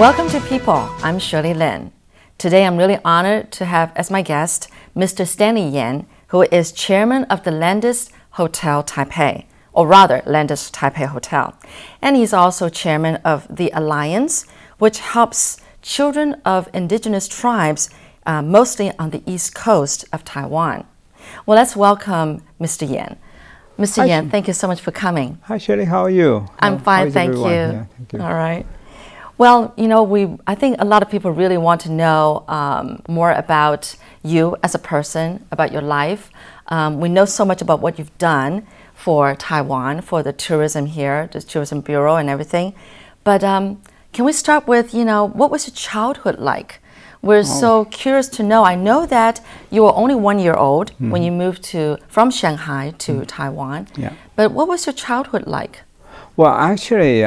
Welcome to People. I'm Shirley Lin. Today I'm really honored to have as my guest Mr. Stanley Yen, who is chairman of the Landis Hotel Taipei, or rather Landis Taipei Hotel. And he's also chairman of the Alliance, which helps children of indigenous tribes, mostly on the east coast of Taiwan. Well, let's welcome Mr. Yen. Mr. Yen, thank you so much for coming. Hi, Shirley. How are you? I'm fine, thank you. Yeah, thank you. All right. Well, you know, I think a lot of people really want to know more about you as a person, about your life. We know so much about what you've done for Taiwan, for the tourism here, the Tourism Bureau and everything. But can we start with, you know, what was your childhood like? We're so curious to know. I know that you were only 1 year old when you moved from Shanghai to Taiwan. Yeah. But what was your childhood like? Well, actually,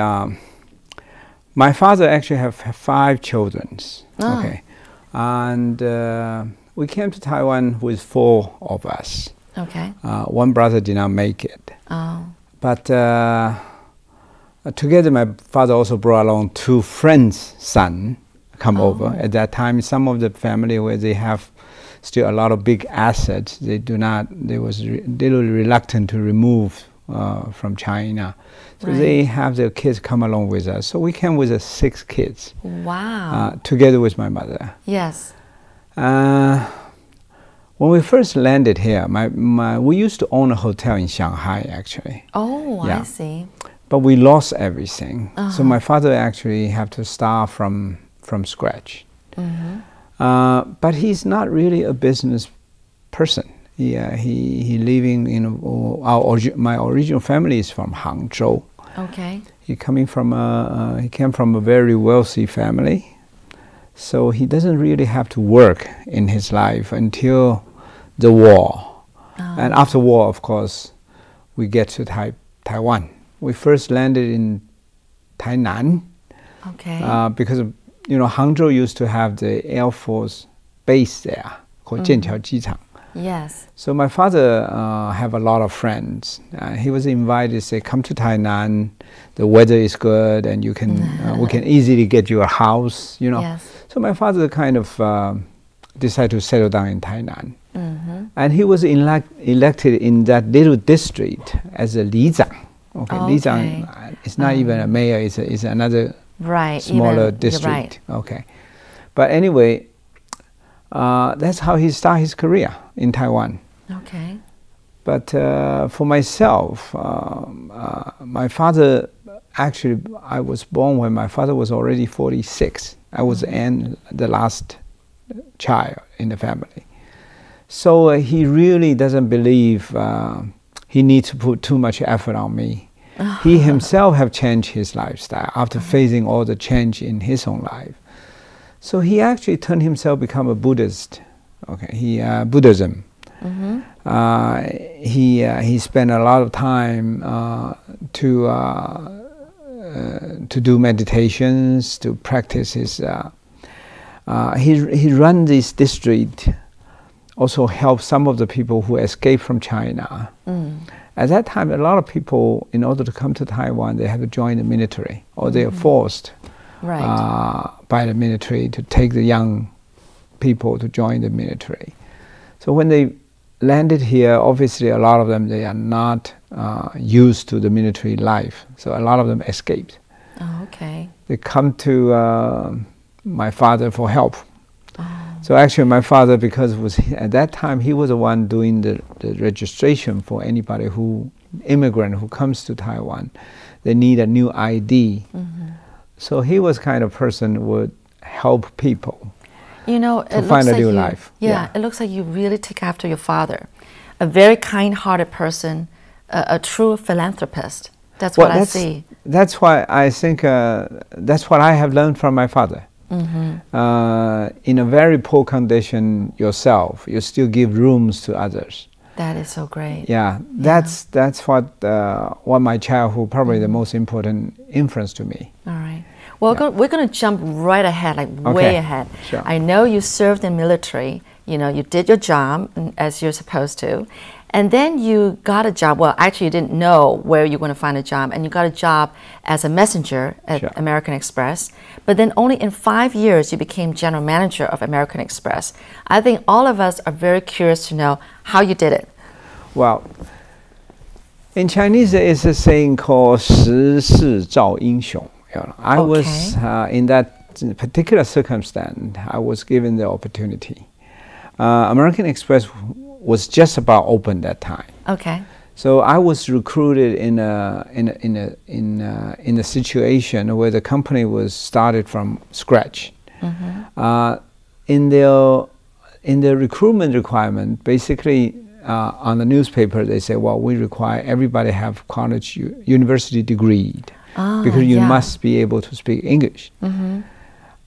my father actually have 5 children. Oh. Okay, and we came to Taiwan with 4 of us. Okay. One brother did not make it. Oh. But together, my father also brought along 2 friends' son come over. At that time, some of the family where they have still a lot of big assets, they was little reluctant to remove from China. So they have their kids come along with us. So we came with 6 kids. Wow. Together with my mother. Yes. When we first landed here, we used to own a hotel in Shanghai, actually. Oh, Yeah. I see. But we lost everything. So my father actually had to start from scratch. But he's not really a business person. He living in my original family is from Hangzhou. Okay. He came from a very wealthy family, so he doesn't really have to work in his life until the war. And after war, of course, we get to Taiwan. We first landed in Tainan. Okay. Because of, you know, Hangzhou used to have the Air Force base there called Jianqiao Jichang. Yes. So my father have a lot of friends. He was invited, say, come to Tainan. The weather is good, and you can we can easily get you a house. You know. Yes. So my father kind of decided to settle down in Tainan, and he was elected in that little district as a Lizang. Okay, Lizang is not even a mayor; it's another smaller district. Right. Okay, but anyway. That's how he started his career in Taiwan. Okay. But for myself, my father, actually, I was born when my father was already 46. I was the last child in the family. So he really doesn't believe he needs to put too much effort on me. He himself have changed his lifestyle after facing all the change in his own life. So he actually turned himself become a Buddhist. Okay, Buddhism. He spent a lot of time to do meditations, to practice his. He run this district. Also help some of the people who escaped from China. At that time, a lot of people, in order to come to Taiwan, they have to join the military, or they are forced. By the military to take the young people to join the military. So when they landed here, obviously a lot of them, they are not used to the military life. So a lot of them escaped. Oh, okay. They come to my father for help. So actually my father, because at that time he was the one doing the registration for anybody immigrant who comes to Taiwan. They need a new ID. So he was kind of person who would help people, you know, to find a new life. Yeah, it looks like you really take after your father. A very kind-hearted person, a true philanthropist. That's what I see. That's why I think that's what I have learned from my father. In a very poor condition yourself, you still give rooms to others. That is so great. Yeah, that's what my childhood probably the most important influence to me. All right. Well, we're going to jump right ahead, like way ahead. Sure. I know you served in military. You know, you did your job as you're supposed to, And then you got a job. Well, actually, you didn't know where you were going to find a job, and you got a job as a messenger at Sure. American Express. But then only in 5 years, you became general manager of American Express. I think all of us are very curious to know how you did it. Well, in Chinese, there is a saying called 时势造英雄. I was in that particular circumstance. I was given the opportunity. American Express was just about open that time. Okay. So I was recruited in a situation where the company was started from scratch. In the recruitment requirement, basically on the newspaper they say, well, we require everybody have college university degree because you must be able to speak English.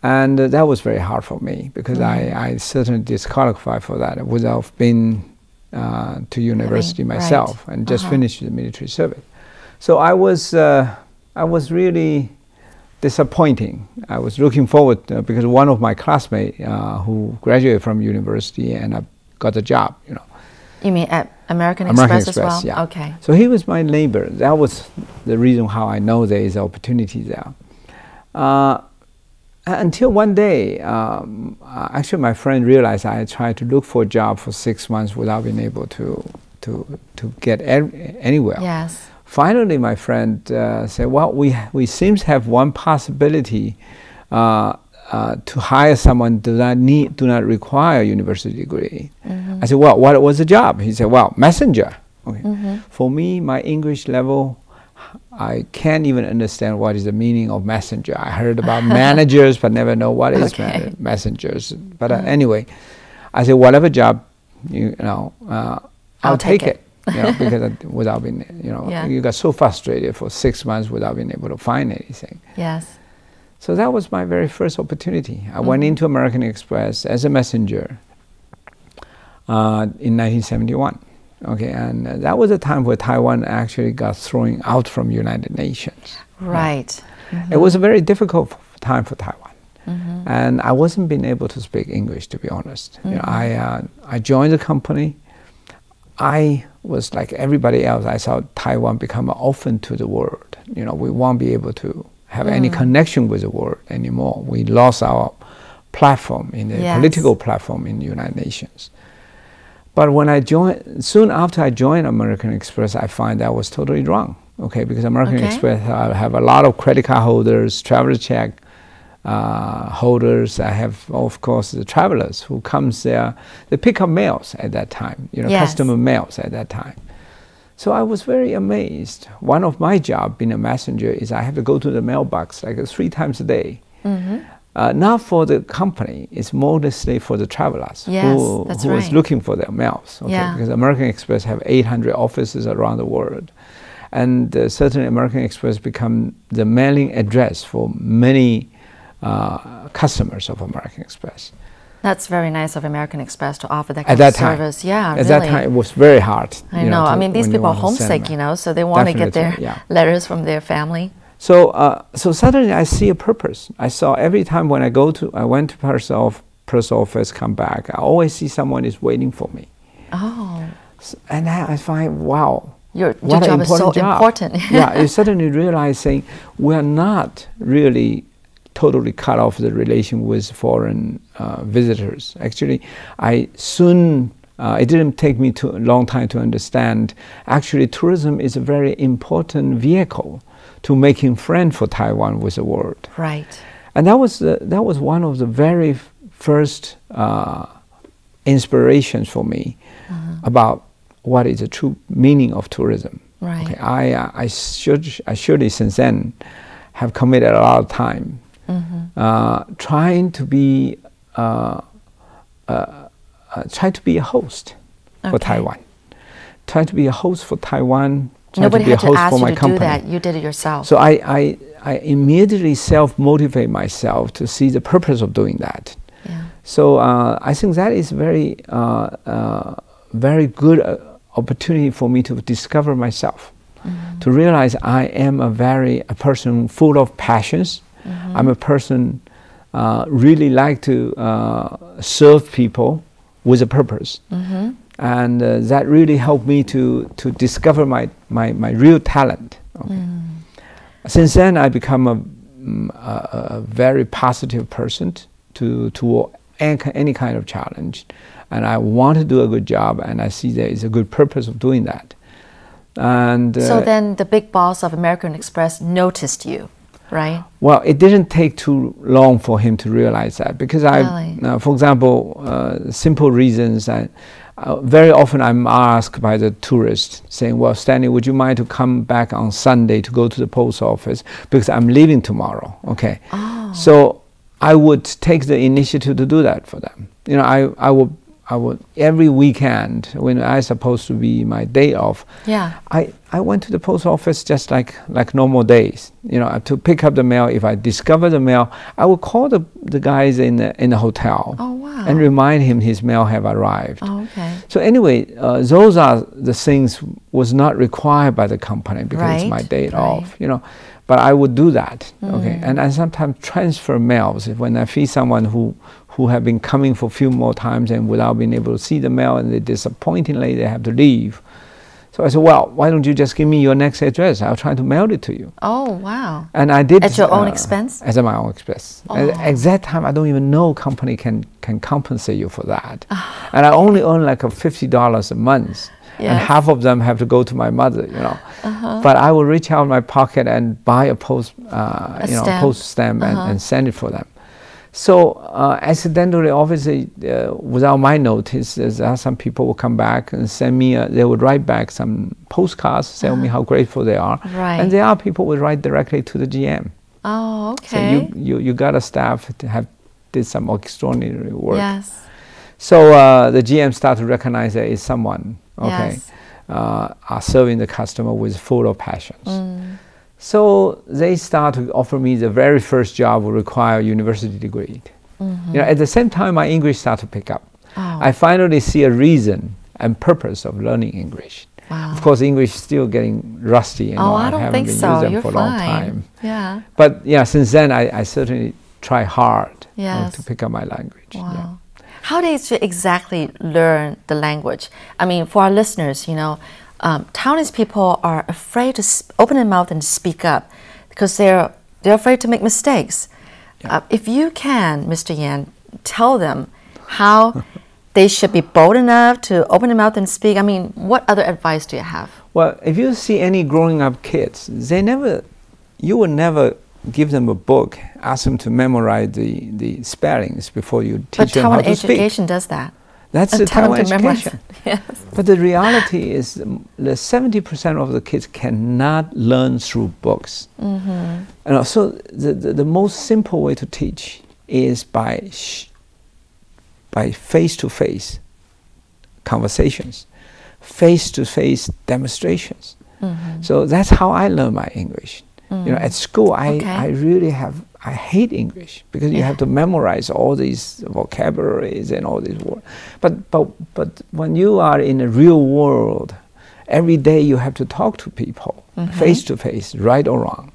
And that was very hard for me because I certainly disqualified for that without being to university myself and just finished the military service. So I was really disappointing. I was looking forward because one of my classmates who graduated from university and got a job, you know. You mean at American Express as well? Yeah. Okay. So he was my neighbor. That was the reason how I know there is opportunity there. Until one day, actually my friend realized I had tried to look for a job for 6 months without being able to get anywhere. Yes. Finally, my friend said, well, we seem to have one possibility to hire someone do not require a university degree. I said, well, what was the job? He said, well, messenger. Okay. For me, my English level, I can't even understand what is the meaning of messenger. I heard about managers, but never know what is messengers. But anyway, I said, whatever job, you know, I'll take it. You know, because without being, you know, you got so frustrated for 6 months without being able to find anything. Yes. So that was my very first opportunity. I went into American Express as a messenger in 1971. Okay, and that was a time where Taiwan actually got thrown out from United Nations. Right. It was a very difficult time for Taiwan. And I wasn't being able to speak English, to be honest. You know, I joined the company. I was like everybody else. I saw Taiwan become an orphan to the world. You know, we won't be able to have any connection with the world anymore. We lost our platform in the political platform in the United Nations. But when I joined, soon after I joined American Express, I find that was totally wrong. Okay, because American Express have a lot of credit card holders, travel check holders. I have, of course, the travelers who comes there. They pick up mails at that time, you know, customer mails at that time. So I was very amazed. One of my job being a messenger is I have to go to the mailbox like 3 times a day. Not for the company, it's mostly for the travelers who was looking for their mails. Okay? Because American Express have 800 offices around the world. And certainly American Express become the mailing address for many customers of American Express. That's very nice of American Express to offer that kind of service. Yeah, at that time, it was very hard. I know. I mean, these people are homesick, you know, so they want to get their letters from their family. So, so suddenly I see a purpose. I saw every time when I went to post office, come back, I always see someone is waiting for me. Oh. And I find, wow. Your job is so important. Yeah, you suddenly realize saying, we are not really totally cut off the relation with foreign visitors. Actually, I soon, it didn't take me a long time to understand, actually tourism is a very important vehicle to making friends for Taiwan with the world. Right. And that was one of the very first inspirations for me about what is the true meaning of tourism. Right. Okay, I surely since then have committed a lot of time trying to be a host for Taiwan. Try to be a host for Taiwan. Nobody had to ask you to do that. You did it yourself. So I immediately self-motivate myself to see the purpose of doing that. Yeah. So I think that is very good opportunity for me to discover myself, to realize I am a person full of passions. I'm a person really like to serve people with a purpose. And that really helped me to discover my real talent. Okay. Since then, I become a very positive person to any kind of challenge. And I want to do a good job, and I see there is a good purpose of doing that. And so then the big boss of American Express noticed you, right? Well, it didn't take too long for him to realize that, because for example, simple reasons. Very often I'm asked by the tourists saying, well, Stanley, would you mind to come back on Sunday to go to the post office because I'm leaving tomorrow, okay? Oh. So I would take the initiative to do that for them. You know, I would every weekend when I supposed to be my day off, I went to the post office just like normal days, you know, to pick up the mail. If I discover the mail, I would call the guys in the hotel. Oh, wow. And remind him his mail have arrived. Oh, okay. So anyway, those are the things was not required by the company because it's my day off, you know. But I would do that, okay. And I sometimes transfer mails when I see someone who have been coming for a few more times and without being able to see the mail, and they're disappointingly they have to leave. So I said, well, why don't you just give me your next address? I'll try to mail it to you. Oh, wow. And I did. At your own expense? At my own expense. Oh. At that time, I don't even know company can compensate you for that. And I only earn like $50 a month. Yes. And half of them have to go to my mother, you know. But I will reach out in my pocket and buy a post stamp and send it for them. So accidentally, obviously, without my notice, there are some people will come back and send me. They would write back some postcards, tell me how grateful they are. Right. And there are people who write directly to the GM. Oh, okay. So you got a staff to did some extraordinary work. Yes. So the GM started to recognize there is someone, okay, are serving the customer with full of passions. So they start to offer me the very first job will require a university degree. You know, at the same time, my English started to pick up. Oh. I finally see a reason and purpose of learning English. Wow. Of course, English is still getting rusty. And I haven't been using them for a long time. Yeah. But yeah, since then, I certainly try hard to pick up my language. Wow. Yeah. How did you exactly learn the language? I mean, for our listeners, you know, Taiwanese people are afraid to open their mouth and speak up because they're afraid to make mistakes. Yeah. If you can, Mr. Yen, tell them how they should be bold enough to open their mouth and speak. I mean, what other advice do you have? Well, if you see any growing up kids, you will never give them a book, ask them to memorize the spellings before you teach them how to speak. But Taiwan education does that. That's the Taiwan education. Yes. But the reality is that 70% of the kids cannot learn through books. And also the most simple way to teach is by face-to-face conversations, face-to-face demonstrations. So that's how I learn my English. You know, at school, I hate English because you have to memorize all these vocabularies and all these words. But when you are in a real world, every day you have to talk to people face to face, right or wrong.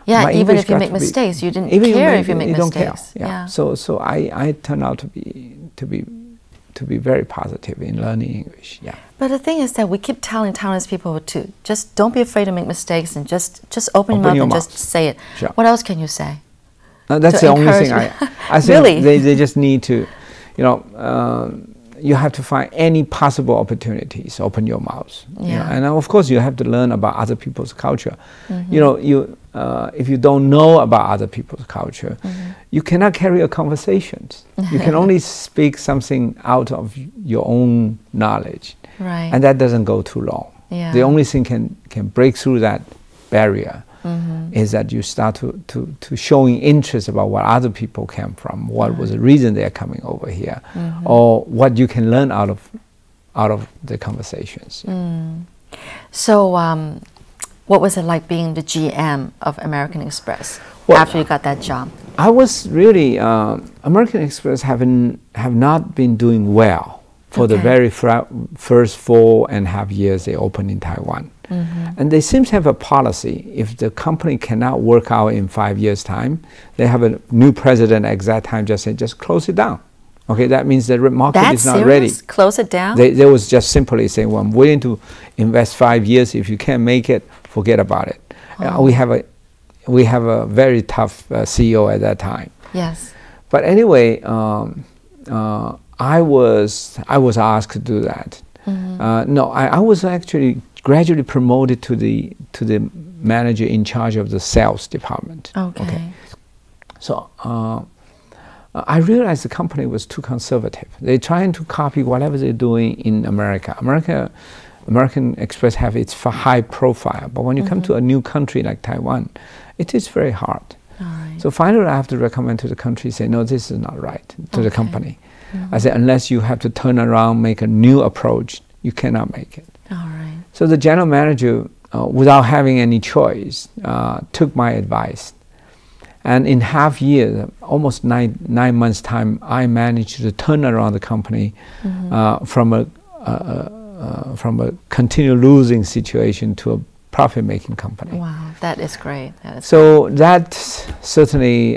Yeah, even if you make mistakes, you didn't care if you make mistakes. Yeah. So I turn out to be very positive in learning English. Yeah. But the thing is that we keep telling Taiwanese people to just don't be afraid to make mistakes and just open your mouth and just say it. Sure. What else can you say? That's the only thing I think. Really? They just need to, you know, you have to find any possible opportunities. Open your mouth. Yeah. You know? And of course you have to learn about other people's culture. You know, if you don't know about other people's culture, you cannot carry a conversation. You can only speak something out of your own knowledge. Right. And that doesn't go too long. Yeah. The only thing can break through that barrier is that you start to showing interest about what other people came from, what was the reason they are coming over here, or what you can learn out of the conversations. So what was it like being the GM of American Express after you got that job? I was really, American Express have not been doing well for the very first 4.5 years they opened in Taiwan. And they seem to have a policy, if the company cannot work out in 5 years' time, they have a new president at that time just say, just close it down. Okay, that means the market is not serious? ready. Close it down? They was just simply saying, well, I'm willing to invest 5 years. If you can't make it, forget about it. We have a very tough CEO at that time. Yes. But anyway, I was asked to do that. No, I was actually gradually promoted to the manager in charge of the sales department. Okay. So I realized the company was too conservative. They're trying to copy whatever they're doing in America. American Express have its high profile, but when you come to a new country like Taiwan, it is very hard. Right. So finally I have to recommend to the country, say, no, this is not right, to the company. I said, unless you have to turn around, make a new approach, you cannot make it. All right. So the general manager, without having any choice, took my advice. And in half year, almost nine months' time, I managed to turn around the company from a continual losing situation to a profit-making company. Wow, that is great. So that certainly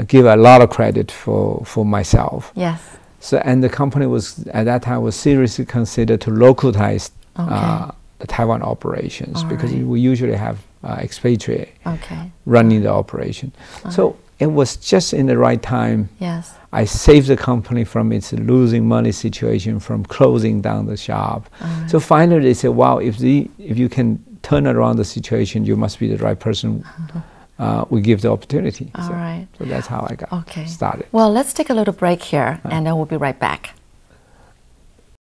give a lot of credit for myself. Yes. So, and the company was at that time was seriously considered to localize the Taiwan operations because we usually have expatriate running the operation. So it was just in the right time. Yes. I saved the company from its losing money situation, from closing down the shop. So finally they said, wow, if you can turn around the situation, you must be the right person. We give the opportunity. So that's how I got started. Well, let's take a little break here and then we'll be right back.